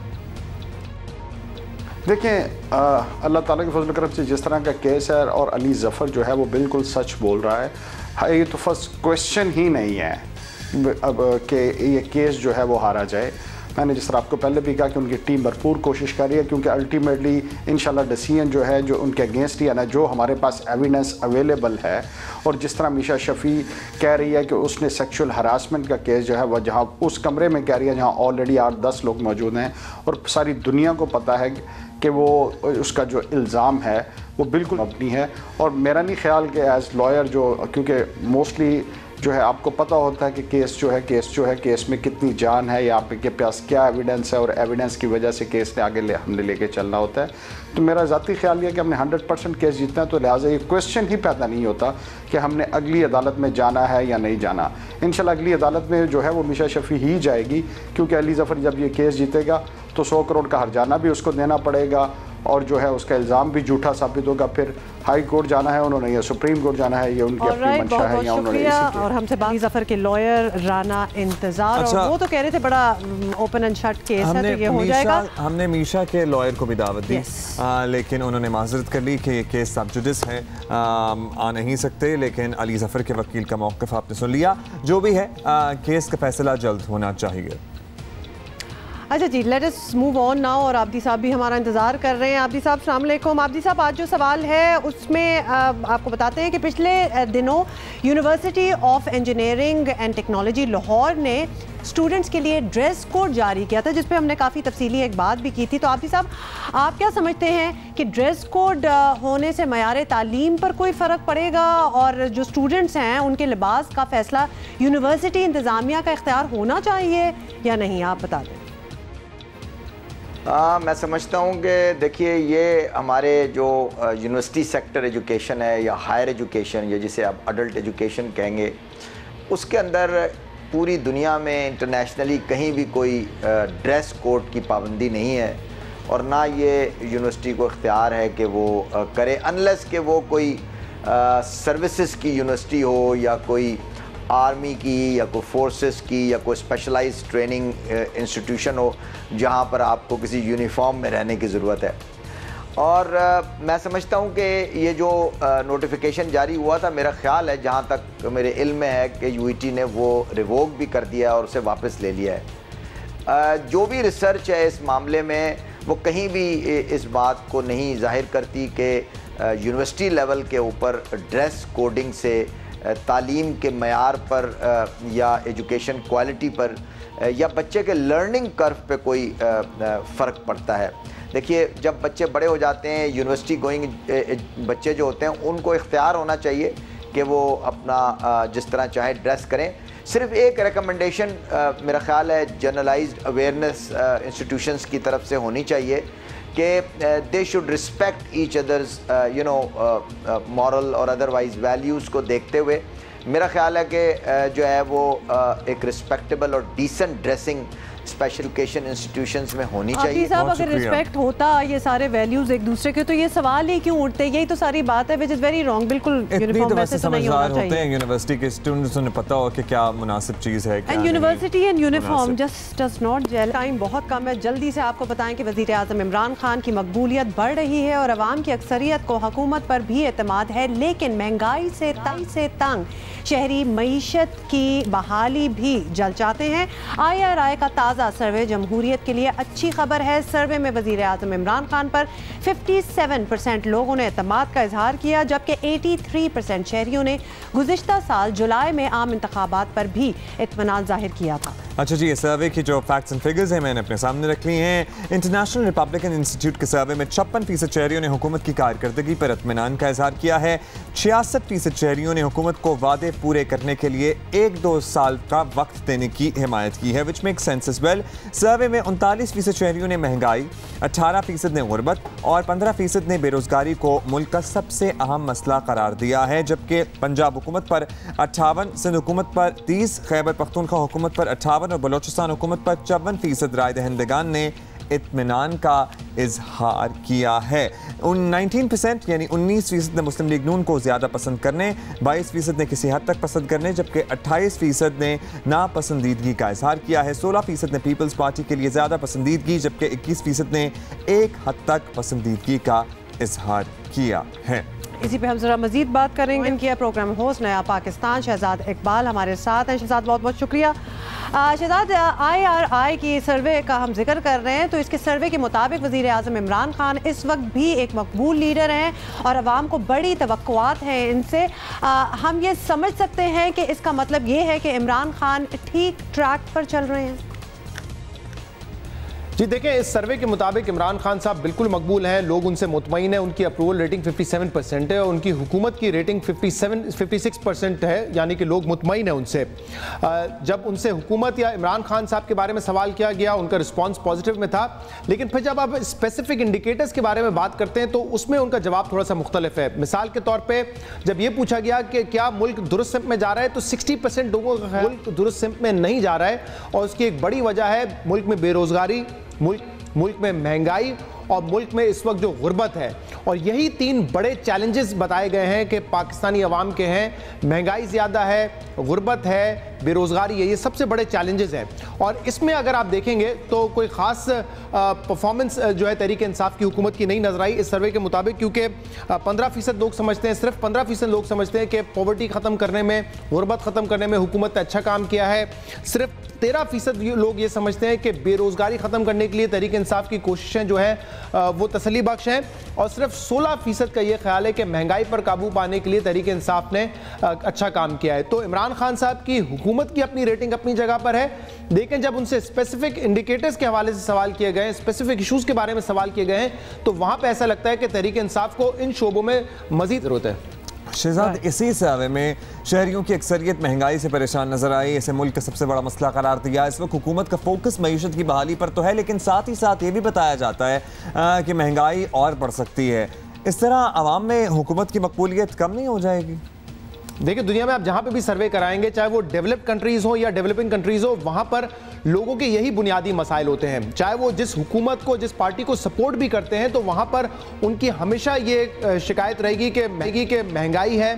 देखें, अल्लाह ताला के फजल करम से जिस तरह का केस है और अली ज़फ़र जो है वो बिल्कुल सच बोल रहा है, ये तो फर्स्ट क्वेश्चन ही नहीं है अब कि ये केस जो है वो हारा जाए। मैंने जिस तरह आपको पहले भी कहा कि उनकी टीम भरपूर कोशिश कर रही है, क्योंकि अल्टीमेटली इंशाल्लाह डिसीजन जो है जो उनके अगेंस्ट ही है ना, जो हमारे पास एविडेंस अवेलेबल है, और जिस तरह मीशा शफ़ी कह रही है कि उसने सेक्सुअल हरासमेंट का केस जो है वह जहाँ उस कमरे में कह रही है जहाँ ऑलरेडी 8-10 लोग मौजूद हैं, और सारी दुनिया को पता है कि वो उसका जो इल्ज़ाम है वो बिल्कुल मबनी है। और मेरा नहीं ख्याल कि एज़ लॉयर जो, क्योंकि मोस्टली जो है आपको पता होता है कि केस में कितनी जान है या आपके पास क्या एविडेंस है, और एविडेंस की वजह से केस ने आगे हमने लेके चलना होता है। तो मेरा ज़ाती ख्याल ये कि हमने 100% केस जीतना है, तो लिहाजा ये क्वेश्चन ही पैदा नहीं होता कि हमने अगली अदालत में जाना है या नहीं जाना। इंशाल्लाह अगली अदालत में जो है वो मीशा शफ़ी ही जाएगी, क्योंकि अली ज़फ़र जब ये केस जीतेगा तो 100 करोड़ का हर्जाना भी उसको देना पड़ेगा, और जो है उसका इल्ज़ाम भी झूठा साबित होगा। फिर हाई कोर्ट जाना है उन्होंने या सुप्रीम कोर्ट जाना है, ये उनकी अपनी मंशा है या उन्होंने और हमसे अली ज़फ़र के लॉयर राना इंतज़ार, और वो तो कह रहे थे बड़ा ओपन एंड शट केस है तो ये हो जाएगा। हमने मीशा के लॉयर को भी दावत दी, लेकिन उन्होंने माजरत कर ली कि ये केस सब जुडिस है, आ नहीं सकते। लेकिन अली ज़फ़र के वकील का मौक़िफ़ आपने सुन लिया। जो भी है केस का फैसला जल्द होना चाहिए। अच्छा जी, let us move on now, और आबदी साहब भी हमारा इंतज़ार कर रहे हैं। आबदी साहब अस्सलाम वालेकुम। आबदी साहब, आज जो सवाल है उसमें आपको बताते हैं कि पिछले दिनों university of engineering and technology Lahore ने स्टूडेंट्स के लिए ड्रेस कोड जारी किया था, जिस पे हमने काफ़ी तफसीली एक बात भी की थी। तो आबदी साहब, आप क्या समझते हैं कि ड्रेस कोड होने से मयार तालीम पर कोई फ़र्क पड़ेगा, और जो स्टूडेंट्स हैं उनके लिबास का फ़ैसला यूनिवर्सिटी इंतज़ामिया का इख्तियार होना चाहिए या नहीं? आप बता दें। मैं समझता हूँ कि देखिए, ये हमारे जो यूनिवर्सिटी सेक्टर एजुकेशन है या हायर एजुकेशन, या जिसे आप अडल्ट एजुकेशन कहेंगे, उसके अंदर पूरी दुनिया में इंटरनेशनली कहीं भी कोई ड्रेस कोड की पाबंदी नहीं है, और ना ये यूनिवर्सिटी को इख्तियार है कि वो करे, अनलेस कि वो कोई सर्विसेज की यूनिवर्सिटी हो या कोई आर्मी की या कोई फोर्सेस की या कोई स्पेशलाइज्ड ट्रेनिंग इंस्टीट्यूशन हो जहाँ पर आपको किसी यूनिफॉर्म में रहने की ज़रूरत है। और मैं समझता हूँ कि ये जो नोटिफिकेशन जारी हुआ था, मेरा ख्याल है जहाँ तक मेरे इल्म में है कि यूईटी ने वो रिवोक भी कर दिया और उसे वापस ले लिया है। जो भी रिसर्च है इस मामले में वो कहीं भी इस बात को नहीं जाहिर करती कि यूनिवर्सिटी लेवल के ऊपर ड्रेस कोडिंग से तालीम के मयार पर या एजुकेशन क्वालिटी पर या बच्चे के लर्निंग कर्व पे कोई फ़र्क पड़ता है। देखिए, जब बच्चे बड़े हो जाते हैं, यूनिवर्सिटी गोइंग बच्चे जो होते हैं, उनको इख्तियार होना चाहिए कि वो अपना जिस तरह चाहे ड्रेस करें। सिर्फ एक रिकमेंडेशन मेरा ख्याल है जनरलाइज्ड अवेयरनेस इंस्टीट्यूशंस की तरफ से होनी चाहिए कि they should respect each others moral और अदरवाइज वैल्यूज़ को देखते हुए मेरा ख्याल है कि जो है वो एक रिस्पेक्टेबल और decent dressing special education institutions में होनी चाहिए। साहब, अगर रिस्पेक्ट होता ये सारे वैल्यूज एक दूसरे के, तो ये सवाल ही क्यों उठते? यही तो सारी बात है, विच इज वेरी रॉन्ग। बिल्कुल यूनिफॉर्म वैसे तो नहीं होना चाहिए। होते हैं यूनिवर्सिटी के स्टूडेंट्स, उन्हें पता हो कि क्या मुनासिब चीज़ है, and university and uniform just does not gel. Time बहुत कम है, जल्दी से आपको बताएं कि वज़ीर आज़म इमरान खान की मकबूलियत बढ़ रही है और अवाम की अक्सरियत को हुकूमत पर भी एतमाद है, लेकिन महंगाई से तंग शहरी मईशत की बहाली भी जल चाहते हैं। IRI का ताज़ा सर्वे जमहूरियत के लिए अच्छी खबर है। सर्वे में वज़ीर आज़म इमरान खान पर 57% लोगों ने एतमाद का इजहार किया, जबकि 83% शहरियों ने गुज़िश्ता साल जुलाई में आम इंतखाबात पर भी इत्मीनान जाहिर किया था। अच्छा जी, ये सर्वे की जो फैक्ट्स एंड फिगर्स हैं मैंने अपने सामने रख ली हैं। इंटरनेशनल रिपब्लिकन इंस्टीट्यूट के सर्वे में 56% शहरियों ने हुकूमत की कारकर्दगी पर इत्मीनान का इजहार किया है। 66% शहरियों ने हुकूमत को वादे पूरे करने के लिए 1-2 साल का वक्त देने की हिमायत की है, which make sense as well. Survey में 39% शहरियों ने महंगाई, 18% ने गुर्बत और 15% ने बेरोजगारी को मुल्क का सबसे अहम मसला करार दिया है, जबकि पंजाब हुकूमत पर 58, सिंध हुकूमत पर 30, खैबर पख्तूनख्वा हुकूमत पर 58 और बलोचिस्तान हुकूमत पर 54% राय दहिंदगान ने इत्मीनान का इजहार किया है। 19% यानी 19% ने मुस्लिम लीग नून को ज़्यादा पसंद करने, 22% ने किसी हद तक पसंद करने, जबकि 28% ने नापसंदीदगी का इजहार किया है। 16% ने पीपल्स पार्टी के लिए ज़्यादा पसंदीदगी, जबकि 21% ने एक हद तक पसंदीदगी का इजहार किया है। इसी पे हम जरा मजीद बात करेंगे। इनकी प्रोग्राम होस्ट नया पाकिस्तान शहजाद इकबाल हमारे साथ हैं। शहजाद, बहुत बहुत शुक्रिया। शहजाद, IRI की सर्वे का हम जिक्र कर रहे हैं, तो इसके सर्वे के मुताबिक वज़ीर आज़म इमरान खान इस वक्त भी एक मकबूल लीडर हैं और अवाम को बड़ी तवक्कुआत हैं इनसे। हम ये समझ सकते हैं कि इसका मतलब ये है कि इमरान खान ठीक ट्रैक पर चल रहे हैं? जी देखिए, इस सर्वे के मुताबिक इमरान खान साहब बिल्कुल मकबूल हैं, लोग उनसे मुतमईन हैं। उनकी अप्रूवल रेटिंग 57% है और उनकी हुकूमत की रेटिंग 56% है, यानी कि लोग मुतमईन हैं उनसे। जब उनसे हुकूमत या इमरान खान साहब के बारे में सवाल किया गया, उनका रिस्पॉन्स पॉजिटिव में था, लेकिन फिर जब आप स्पेसिफिक इंडिकेटर्स के बारे में बात करते हैं तो उसमें उनका जवाब थोड़ा सा मुख्तलिफ है। मिसाल के तौर पर जब ये पूछा गया कि क्या मुल्क दुरुस्त सिमत में जा रहा है, तो 60% लोगों का मुल्क दुरुस्त सिमत में नहीं जा रहा है, और उसकी एक बड़ी वजह है मुल्क में बेरोजगारी, मुल्क में महंगाई और मुल्क में इस वक्त जो गुर्बत है। और यही 3 बड़े चैलेंजेस बताए गए हैं कि पाकिस्तानी अवाम के हैं। महंगाई ज़्यादा है, गुर्बत है, बेरोज़गारी है, ये सबसे बड़े चैलेंजेस हैं। और इसमें अगर आप देखेंगे तो कोई ख़ास परफॉर्मेंस जो है तहरीक इंसाफ की हुकूमत की नहीं नजर आई इस सर्वे के मुताबिक, क्योंकि 15% लोग समझते हैं, सिर्फ 15% लोग समझते हैं कि पॉवर्टी ख़त्म करने में, गुर्बत ख़त्म करने में हुकूमत ने अच्छा काम किया है। सिर्फ 13% लोग ये समझते हैं कि बेरोज़गारी ख़त्म करने के लिए तहरीक इंसाफ की कोशिशें जो हैं वो तसल्ली बख्श हैं, और सिर्फ 16% का ये ख्याल है कि महंगाई पर काबू पाने के लिए तहरीक इंसाफ ने अच्छा काम किया है। तो इमरान खान साहब की हुकूमत की अपनी रेटिंग अपनी जगह पर है, लेकिन जब उनसे स्पेसिफिक इंडिकेटर्स के हवाले से सवाल किए गए, स्पेसिफिक इशूज़ के बारे में सवाल किए गए हैं, तो वहाँ पर ऐसा लगता है कि तहरीक इंसाफ को इन शोबों में मज़ीद ज़रूरत है। शहजाद, इसी सर्वे में शहरियों की अक्सरियत महंगाई से परेशान नजर आई, इसे मुल्क का सबसे बड़ा मसला करार दिया। इस वक्त हुकूमत का फोकस मईशत की बहाली पर तो है, लेकिन साथ ही साथ ये भी बताया जाता है कि महंगाई और बढ़ सकती है। इस तरह आवाम में हुकूमत की मकबूलियत कम नहीं हो जाएगी? देखिए, दुनिया में आप जहाँ पे भी सर्वे कराएंगे, चाहे वो डेवलप्ड कंट्रीज़ हो या डेवलपिंग कंट्रीज़ हो, वहाँ पर लोगों के यही बुनियादी मसाइल होते हैं। चाहे वो जिस हुकूमत को, जिस पार्टी को सपोर्ट भी करते हैं, तो वहाँ पर उनकी हमेशा ये शिकायत रहेगी कि महंगाई है,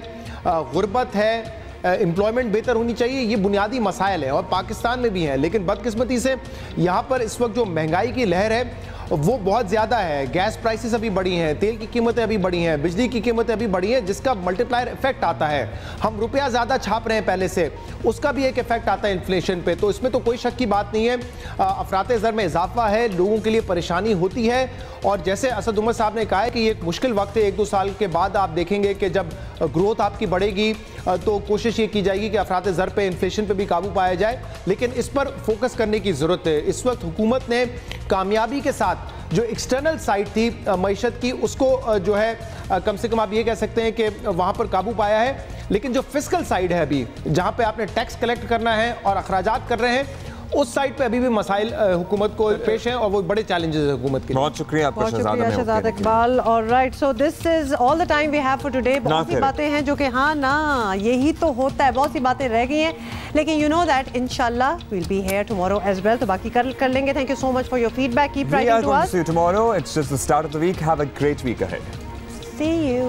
गुर्बत है, एम्प्लॉयमेंट बेहतर होनी चाहिए। ये बुनियादी मसाइल है और पाकिस्तान में भी हैं, लेकिन बदकिस्मती से यहाँ पर इस वक्त जो महंगाई की लहर है वो बहुत ज़्यादा है। गैस प्राइसेस अभी बढ़ी हैं, तेल की कीमतें अभी बढ़ी हैं, बिजली की कीमतें अभी बढ़ी हैं, जिसका मल्टीप्लायर इफेक्ट आता है। हम रुपया ज़्यादा छाप रहे हैं पहले से, उसका भी एक इफेक्ट आता है इन्फ्लेशन पे। तो इसमें तो कोई शक की बात नहीं है, अफरात ज़र में इजाफा है, लोगों के लिए परेशानी होती है। और जैसे असद उमर साहब ने कहा है कि ये एक मुश्किल वक्त है, 1-2 साल के बाद आप देखेंगे कि जब ग्रोथ आपकी बढ़ेगी तो कोशिश ये की जाएगी कि अफरात ज़र पे, इन्फ्लेशन पे भी काबू पाया जाए, लेकिन इस पर फोकस करने की ज़रूरत है। इस वक्त हुकूमत ने कामयाबी के साथ जो एक्सटर्नल साइड थी मईशत की, उसको जो है कम से कम आप ये कह सकते हैं कि वहाँ पर काबू पाया है, लेकिन जो फिस्कल साइड है अभी, जहाँ पे आपने टैक्स कलेक्ट करना है और अखराजात कर रहे हैं, उस साइड पे अभी भी मसाइल हुकूमत को पेश हैं और वो बड़े चैलेंजेस है हुकूमत के लिए। बहुत शुक्रिया आपका Shahzad Iqbal. Alright, so this is all the time we have for today. बहुत सी बातें हैं जो कि हाँ ना यही तो होता है, बहुत सी बातें रह गई हैं, लेकिन यू नो दैट इंशाल्लाह will be here tomorrow as well, तो बाकी कर लेंगे। Thank you so much for your feedback, keep writing to us. See you tomorrow. It's just the start of the week. Have a great week ahead. See you.